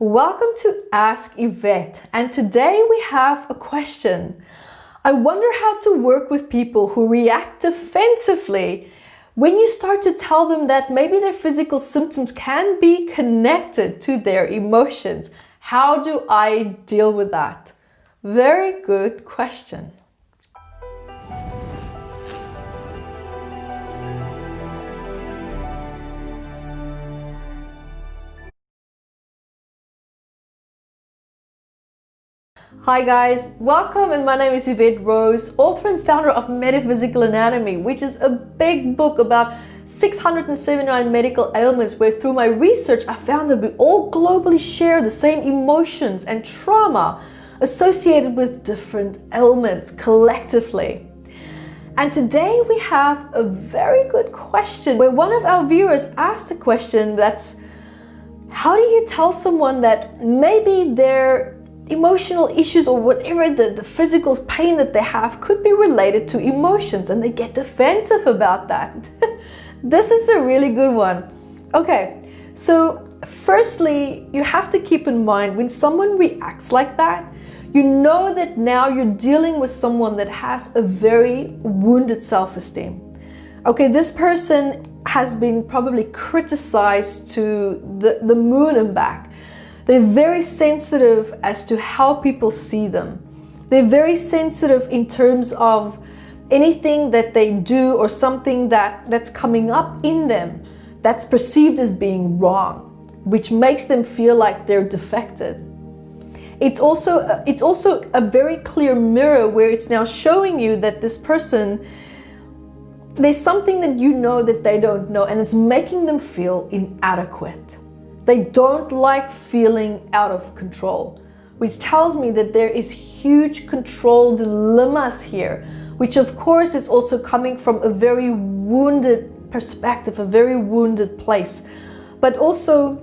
Welcome to Ask Evette, and today we have a question. I wonder how to work with people who react defensively when you start to tell them that maybe their physical symptoms can be connected to their emotions. How do I deal with that? Very good question. Hi guys, welcome, and my name is Evette Rose, author and founder of Metaphysical Anatomy, which is a big book about 679 medical ailments where through my research I found that we all globally share the same emotions and trauma associated with different ailments collectively. And today we have a very good question where one of our viewers asked a question that's, how do you tell someone that maybe their emotional issues or whatever the physical pain that they have could be related to emotions, and they get defensive about that? This is a really good one. Okay, so firstly, you have to keep in mind when someone reacts like that, you know that now you're dealing with someone that has a very wounded self-esteem. Okay, this person has been probably criticized to the moon and back. They're very sensitive as to how people see them. They're very sensitive in terms of anything that they do or something that's coming up in them that's perceived as being wrong, which makes them feel like they're defected. It's also a very clear mirror where it's now showing you that this person, there's something that you know that they don't know, and it's making them feel inadequate. They don't like feeling out of control, which tells me that there is huge control dilemmas here, which of course is also coming from a very wounded perspective, a very wounded place. But also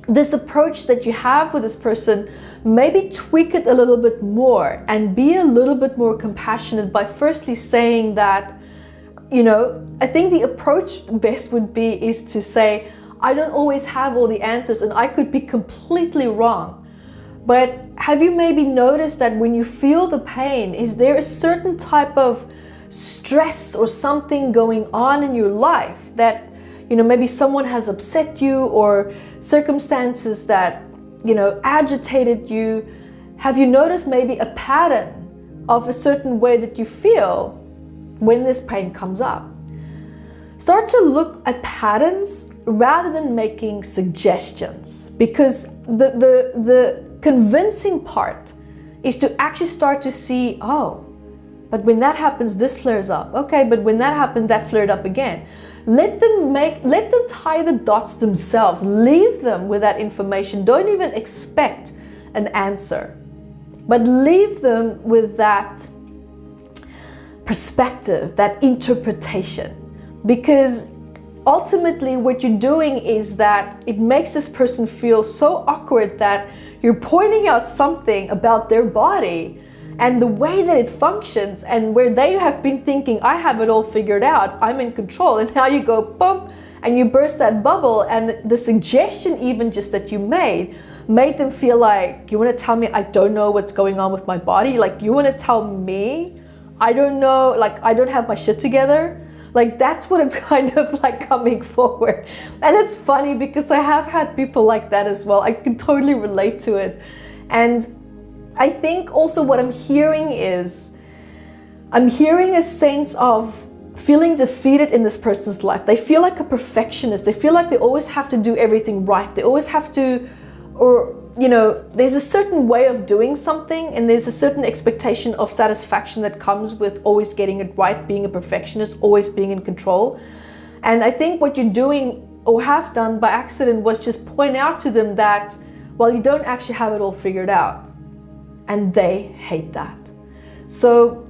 this approach that you have with this person, maybe tweak it a little bit more and be a little bit more compassionate by firstly saying that, I think the approach best would be is to say, I don't always have all the answers and I could be completely wrong. But have you maybe noticed that when you feel the pain, is there a certain type of stress or something going on in your life that, maybe someone has upset you or circumstances that, agitated you? Have you noticed maybe a pattern of a certain way that you feel when this pain comes up? Start to look at patterns rather than making suggestions, because the convincing part is to actually start to see, oh, but when that happens, this flares up. Okay, but when that happened, that flared up again. Let them tie the dots themselves. Leave them with that information. Don't even expect an answer, but leave them with that perspective, that interpretation. Because ultimately what you're doing is that it makes this person feel so awkward that you're pointing out something about their body and the way that it functions, and where they have been thinking, I have it all figured out, I'm in control, and now you go boom and you burst that bubble, and the suggestion even just that you made them feel like, you want to tell me I don't know what's going on with my body? Like, you want to tell me I don't know, like I don't have my shit together? Like, that's what it's kind of like coming forward. And it's funny because I have had people like that as well. I can totally relate to it. And I think also what I'm hearing a sense of feeling defeated in this person's life. They feel like a perfectionist. They feel like they always have to do everything right. They always have to, or there's a certain way of doing something, and there's a certain expectation of satisfaction that comes with always getting it right, being a perfectionist, always being in control. And I think what you're doing or have done by accident was just point out to them that, well, you don't actually have it all figured out. And they hate that. So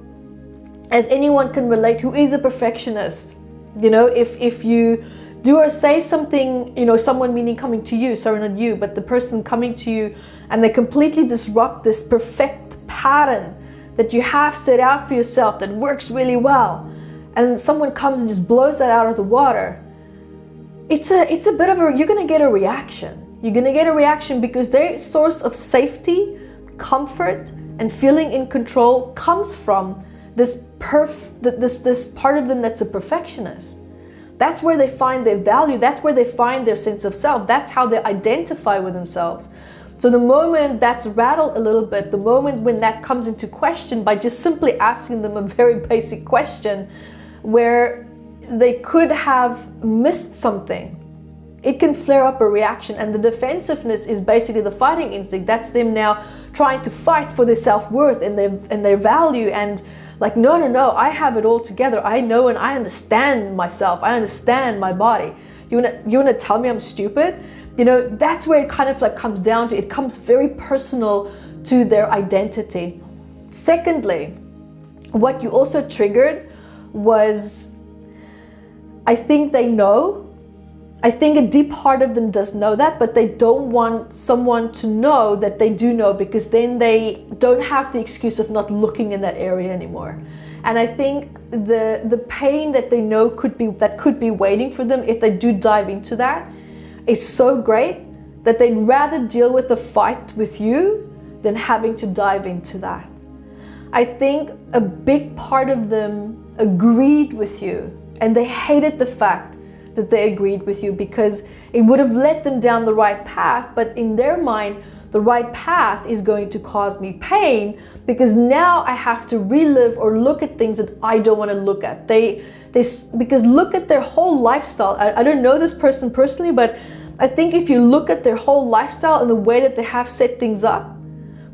as anyone can relate who is a perfectionist, if you do or say something, someone meaning coming to you, sorry, not you, but the person coming to you, and they completely disrupt this perfect pattern that you have set out for yourself that works really well, and someone comes and just blows that out of the water, it's a bit of you're going to get a reaction. You're going to get a reaction because their source of safety, comfort, and feeling in control comes from this part of them that's a perfectionist. That's where they find their value. That's where they find their sense of self. That's how they identify with themselves. So the moment that's rattled a little bit, the moment when that comes into question by just simply asking them a very basic question where they could have missed something, it can flare up a reaction. And the defensiveness is basically the fighting instinct. That's them now trying to fight for their self-worth and their value, and like, no, I have it all together. I know and I understand myself. I understand my body. You wanna tell me I'm stupid? You know, that's where it kind of like comes down to. It comes very personal to their identity. Secondly, what you also triggered was, I think they know. I think a deep part of them does know that, but they don't want someone to know that they do know, because then they don't have the excuse of not looking in that area anymore. And I think the pain that they know could be waiting for them if they do dive into that is so great that they'd rather deal with the fight with you than having to dive into that. I think a big part of them agreed with you, and they hated the fact that they agreed with you because it would have led them down the right path, but in their mind, the right path is going to cause me pain because now I have to relive or look at things that I don't want to look at. Because look at their whole lifestyle. I don't know this person personally, but I think if you look at their whole lifestyle and the way that they have set things up,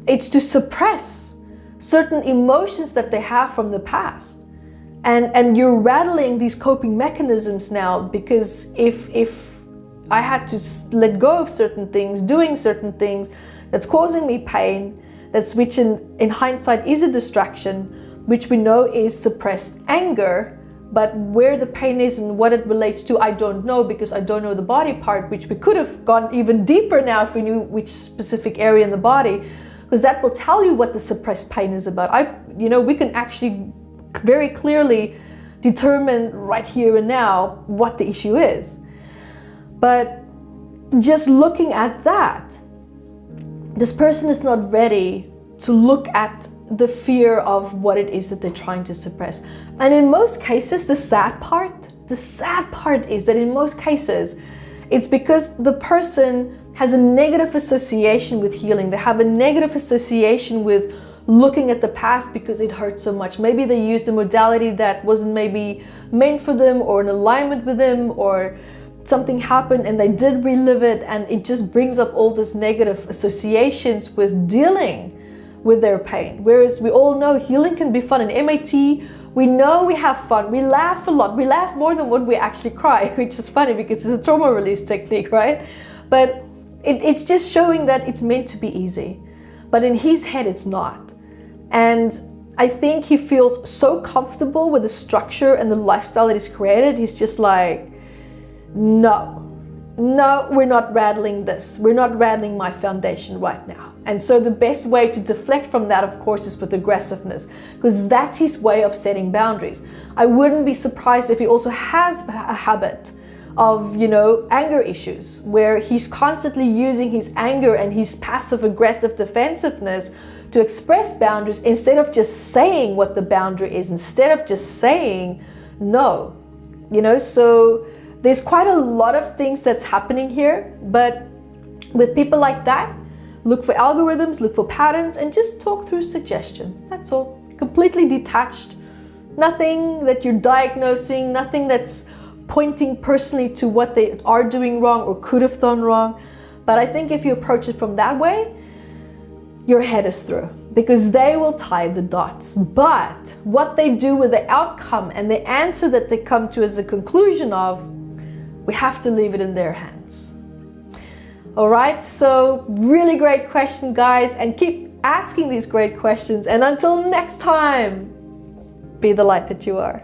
it's to suppress certain emotions that they have from the past. And you're rattling these coping mechanisms now, because if I had to let go of certain things, doing certain things that's causing me pain, which in hindsight is a distraction, which we know is suppressed anger, but where the pain is and what it relates to, I don't know, because I don't know the body part, which we could have gone even deeper now if we knew which specific area in the body, because that will tell you what the suppressed pain is about. We can actually very clearly determine right here and now what the issue is. But just looking at that, this person is not ready to look at the fear of what it is that they're trying to suppress. And in most cases, the sad part is that in most cases, it's because the person has a negative association with healing. They have a negative association with looking at the past because it hurt so much. Maybe they used a modality that wasn't maybe meant for them or in alignment with them, or something happened and they did relive it, and it just brings up all this negative associations with dealing with their pain. Whereas we all know healing can be fun. In MAT, we know we have fun. We laugh a lot. We laugh more than what we actually cry, which is funny because it's a trauma release technique, right? But it's just showing that it's meant to be easy. But in his head, it's not. And I think he feels so comfortable with the structure and the lifestyle that he's created. He's just like, no, we're not rattling this. We're not rattling my foundation right now. And so the best way to deflect from that, of course, is with aggressiveness, because that's his way of setting boundaries. I wouldn't be surprised if he also has a habit of, anger issues, where he's constantly using his anger and his passive aggressive defensiveness to express boundaries instead of just saying what the boundary is, instead of just saying no. So there's quite a lot of things that's happening here, but with people like that, look for algorithms, look for patterns, and just talk through suggestion. That's all. Completely detached. Nothing that you're diagnosing, nothing that's pointing personally to what they are doing wrong or could have done wrong. But I think if you approach it from that way, your head is through, because they will tie the dots. But what they do with the outcome and the answer that they come to as a conclusion of, we have to leave it in their hands. All right, so really great question, guys, and keep asking these great questions. And until next time, be the light that you are.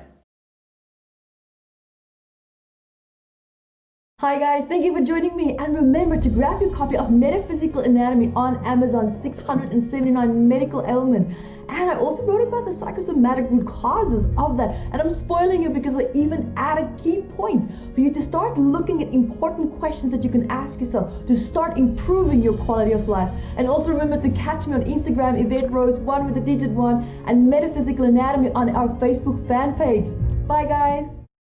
Hi guys, thank you for joining me, and remember to grab your copy of Metaphysical Anatomy on Amazon, 679 medical ailments. And I also wrote about the psychosomatic root causes of that, and I'm spoiling it because I even added key points for you to start looking at important questions that you can ask yourself to start improving your quality of life. And also remember to catch me on Instagram, Evette Rose, 1 with the digit 1, and Metaphysical Anatomy on our Facebook fan page. Bye guys!